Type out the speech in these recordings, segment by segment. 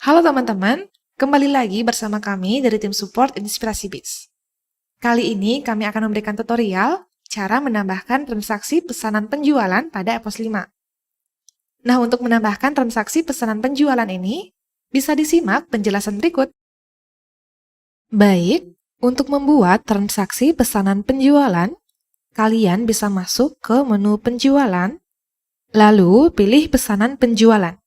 Halo teman-teman, kembali lagi bersama kami dari tim support Inspirasi Biz. Kali ini kami akan memberikan tutorial cara menambahkan transaksi pesanan penjualan pada EPOS 5. Nah, untuk menambahkan transaksi pesanan penjualan ini, bisa disimak penjelasan berikut. Baik, untuk membuat transaksi pesanan penjualan, kalian bisa masuk ke menu penjualan, lalu pilih pesanan penjualan.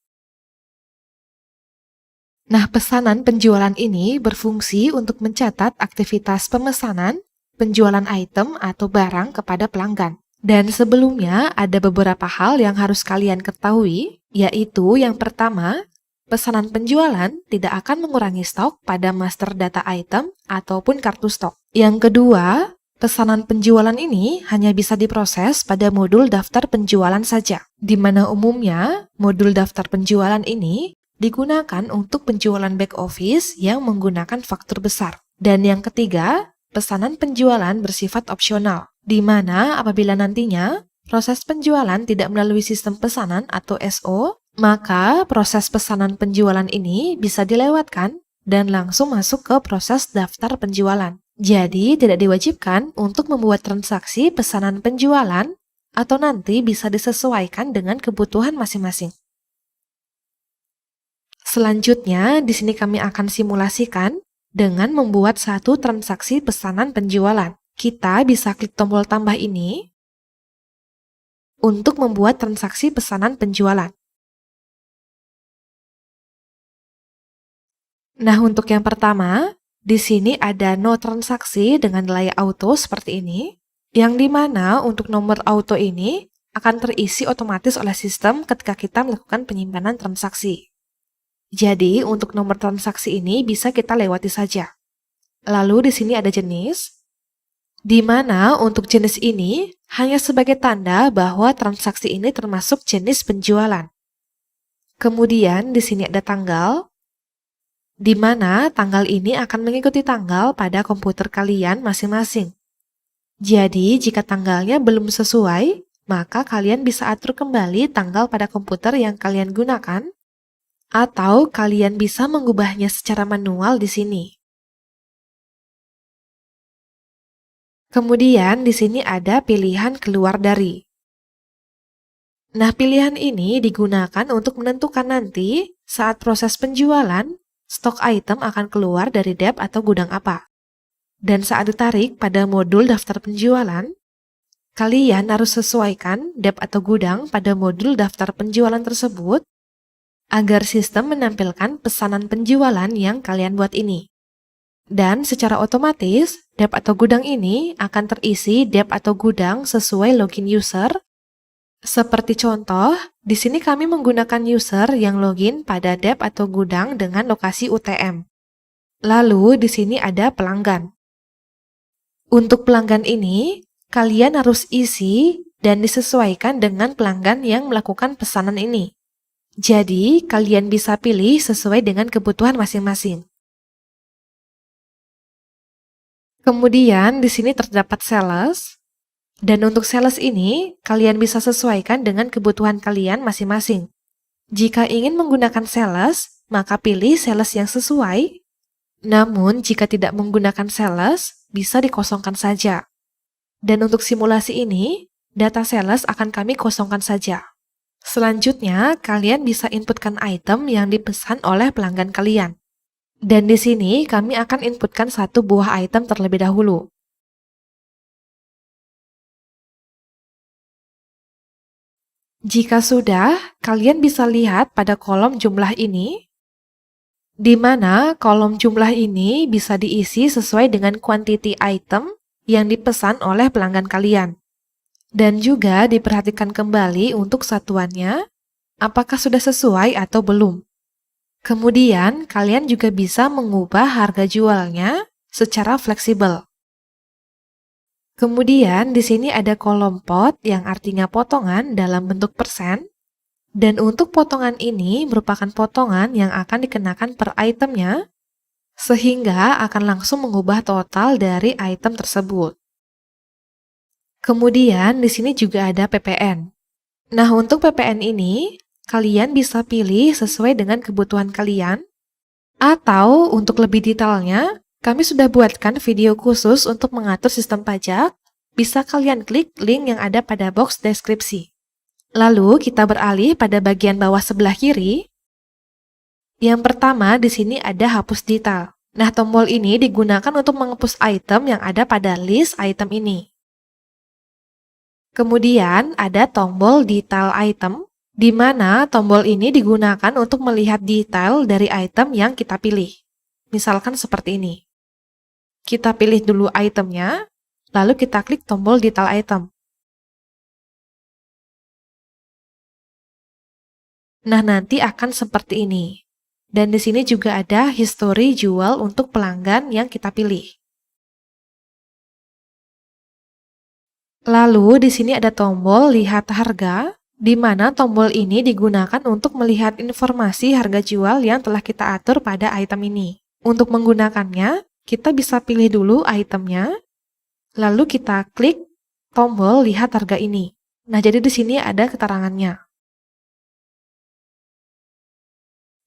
Nah, pesanan penjualan ini berfungsi untuk mencatat aktivitas pemesanan, penjualan item atau barang kepada pelanggan. Dan sebelumnya ada beberapa hal yang harus kalian ketahui, yaitu yang pertama, pesanan penjualan tidak akan mengurangi stok pada master data item ataupun kartu stok. Yang kedua, pesanan penjualan ini hanya bisa diproses pada modul daftar penjualan saja, di mana umumnya modul daftar penjualan ini digunakan untuk penjualan back office yang menggunakan faktur besar. Dan yang ketiga, pesanan penjualan bersifat opsional, di mana apabila nantinya proses penjualan tidak melalui sistem pesanan atau SO, maka proses pesanan penjualan ini bisa dilewatkan dan langsung masuk ke proses daftar penjualan. Jadi, tidak diwajibkan untuk membuat transaksi pesanan penjualan atau nanti bisa disesuaikan dengan kebutuhan masing-masing. Selanjutnya, di sini kami akan simulasikan dengan membuat satu transaksi pesanan penjualan. Kita bisa klik tombol tambah ini untuk membuat transaksi pesanan penjualan. Nah, untuk yang pertama, di sini ada no transaksi dengan nilai auto seperti ini, yang dimana untuk nomor auto ini akan terisi otomatis oleh sistem ketika kita melakukan penyimpanan transaksi. Jadi, untuk nomor transaksi ini bisa kita lewati saja. Lalu di sini ada jenis, di mana untuk jenis ini hanya sebagai tanda bahwa transaksi ini termasuk jenis penjualan. Kemudian di sini ada tanggal, di mana tanggal ini akan mengikuti tanggal pada komputer kalian masing-masing. Jadi, jika tanggalnya belum sesuai, maka kalian bisa atur kembali tanggal pada komputer yang kalian gunakan, atau kalian bisa mengubahnya secara manual di sini. Kemudian di sini ada pilihan keluar dari. Nah, pilihan ini digunakan untuk menentukan nanti saat proses penjualan, stok item akan keluar dari dep atau gudang apa. Dan saat ditarik pada modul daftar penjualan, kalian harus sesuaikan dep atau gudang pada modul daftar penjualan tersebut agar sistem menampilkan pesanan penjualan yang kalian buat ini. Dan secara otomatis, dep atau gudang ini akan terisi dep atau gudang sesuai login user. Seperti contoh, di sini kami menggunakan user yang login pada dep atau gudang dengan lokasi UTM. Lalu di sini ada pelanggan. Untuk pelanggan ini, kalian harus isi dan disesuaikan dengan pelanggan yang melakukan pesanan ini. Jadi, kalian bisa pilih sesuai dengan kebutuhan masing-masing. Kemudian, di sini terdapat sales. Dan untuk sales ini, kalian bisa sesuaikan dengan kebutuhan kalian masing-masing. Jika ingin menggunakan sales, maka pilih sales yang sesuai. Namun, jika tidak menggunakan sales, bisa dikosongkan saja. Dan untuk simulasi ini, data sales akan kami kosongkan saja. Selanjutnya, kalian bisa inputkan item yang dipesan oleh pelanggan kalian. Dan di sini, kami akan inputkan satu buah item terlebih dahulu. Jika sudah, kalian bisa lihat pada kolom jumlah ini, di mana kolom jumlah ini bisa diisi sesuai dengan quantity item yang dipesan oleh pelanggan kalian. Dan juga diperhatikan kembali untuk satuannya, apakah sudah sesuai atau belum. Kemudian, kalian juga bisa mengubah harga jualnya secara fleksibel. Kemudian, di sini ada kolom pot yang artinya potongan dalam bentuk persen. Dan untuk potongan ini merupakan potongan yang akan dikenakan per itemnya, sehingga akan langsung mengubah total dari item tersebut. Kemudian di sini juga ada PPN. Nah, untuk PPN ini, kalian bisa pilih sesuai dengan kebutuhan kalian. Atau untuk lebih detailnya, kami sudah buatkan video khusus untuk mengatur sistem pajak. Bisa kalian klik link yang ada pada box deskripsi. Lalu kita beralih pada bagian bawah sebelah kiri. Yang pertama di sini ada hapus detail. Nah, tombol ini digunakan untuk menghapus item yang ada pada list item ini. Kemudian ada tombol detail item, di mana tombol ini digunakan untuk melihat detail dari item yang kita pilih. Misalkan seperti ini. Kita pilih dulu itemnya, lalu kita klik tombol detail item. Nah, nanti akan seperti ini. Dan di sini juga ada history jual untuk pelanggan yang kita pilih. Lalu di sini ada tombol lihat harga, di mana tombol ini digunakan untuk melihat informasi harga jual yang telah kita atur pada item ini. Untuk menggunakannya, kita bisa pilih dulu itemnya, lalu kita klik tombol lihat harga ini. Nah, jadi di sini ada keterangannya.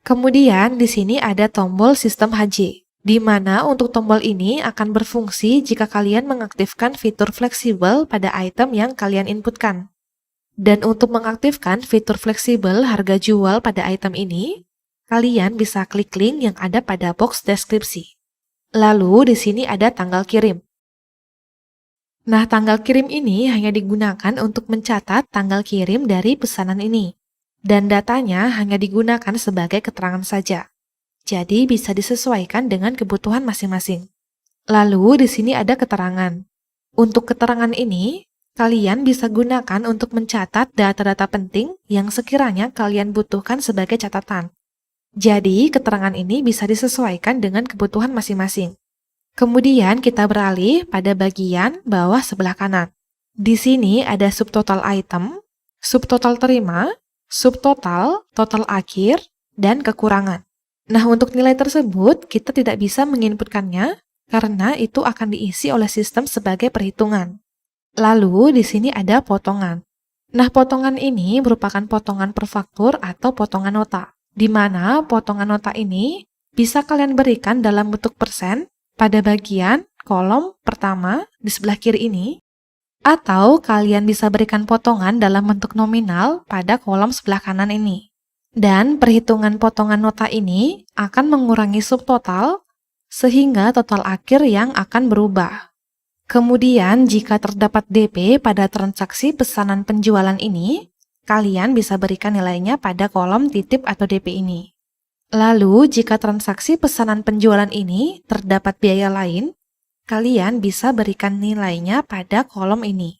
Kemudian di sini ada tombol sistem HJ, di mana untuk tombol ini akan berfungsi jika kalian mengaktifkan fitur fleksibel pada item yang kalian inputkan. Dan untuk mengaktifkan fitur fleksibel harga jual pada item ini, kalian bisa klik link yang ada pada box deskripsi. Lalu di sini ada tanggal kirim. Nah, tanggal kirim ini hanya digunakan untuk mencatat tanggal kirim dari pesanan ini. Dan datanya hanya digunakan sebagai keterangan saja. Jadi bisa disesuaikan dengan kebutuhan masing-masing. Lalu di sini ada keterangan. Untuk keterangan ini, kalian bisa gunakan untuk mencatat data-data penting yang sekiranya kalian butuhkan sebagai catatan. Jadi, keterangan ini bisa disesuaikan dengan kebutuhan masing-masing. Kemudian kita beralih pada bagian bawah sebelah kanan. Di sini ada subtotal item, subtotal terima, subtotal, total akhir, dan kekurangan. Nah, untuk nilai tersebut kita tidak bisa menginputkannya karena itu akan diisi oleh sistem sebagai perhitungan. Lalu di sini ada potongan. Nah, potongan ini merupakan potongan per faktur atau potongan nota, di mana potongan nota ini bisa kalian berikan dalam bentuk persen pada bagian kolom pertama di sebelah kiri ini, atau kalian bisa berikan potongan dalam bentuk nominal pada kolom sebelah kanan ini. Dan perhitungan potongan nota ini akan mengurangi subtotal sehingga total akhir yang akan berubah. Kemudian jika terdapat DP pada transaksi pesanan penjualan ini, kalian bisa berikan nilainya pada kolom titip atau DP ini. Lalu jika transaksi pesanan penjualan ini terdapat biaya lain, kalian bisa berikan nilainya pada kolom ini.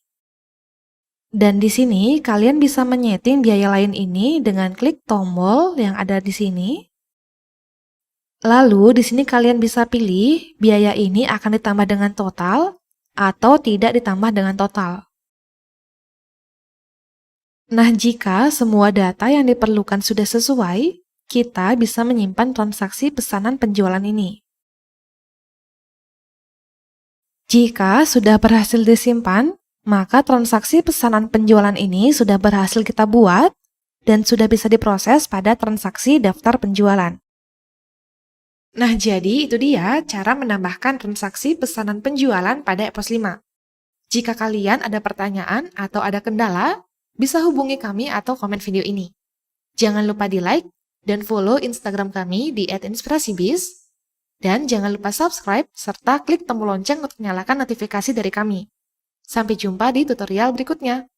Dan di sini kalian bisa menyeting biaya lain ini dengan klik tombol yang ada di sini. Lalu di sini kalian bisa pilih biaya ini akan ditambah dengan total atau tidak ditambah dengan total. Nah, jika semua data yang diperlukan sudah sesuai, kita bisa menyimpan transaksi pesanan penjualan ini. Jika sudah berhasil disimpan, maka transaksi pesanan penjualan ini sudah berhasil kita buat dan sudah bisa diproses pada transaksi daftar penjualan. Nah, jadi itu dia cara menambahkan transaksi pesanan penjualan pada EPOS 5. Jika kalian ada pertanyaan atau ada kendala, bisa hubungi kami atau komen video ini. Jangan lupa di like dan follow Instagram kami di @inspirasibiz. Dan jangan lupa subscribe serta klik tombol lonceng untuk nyalakan notifikasi dari kami. Sampai jumpa di tutorial berikutnya.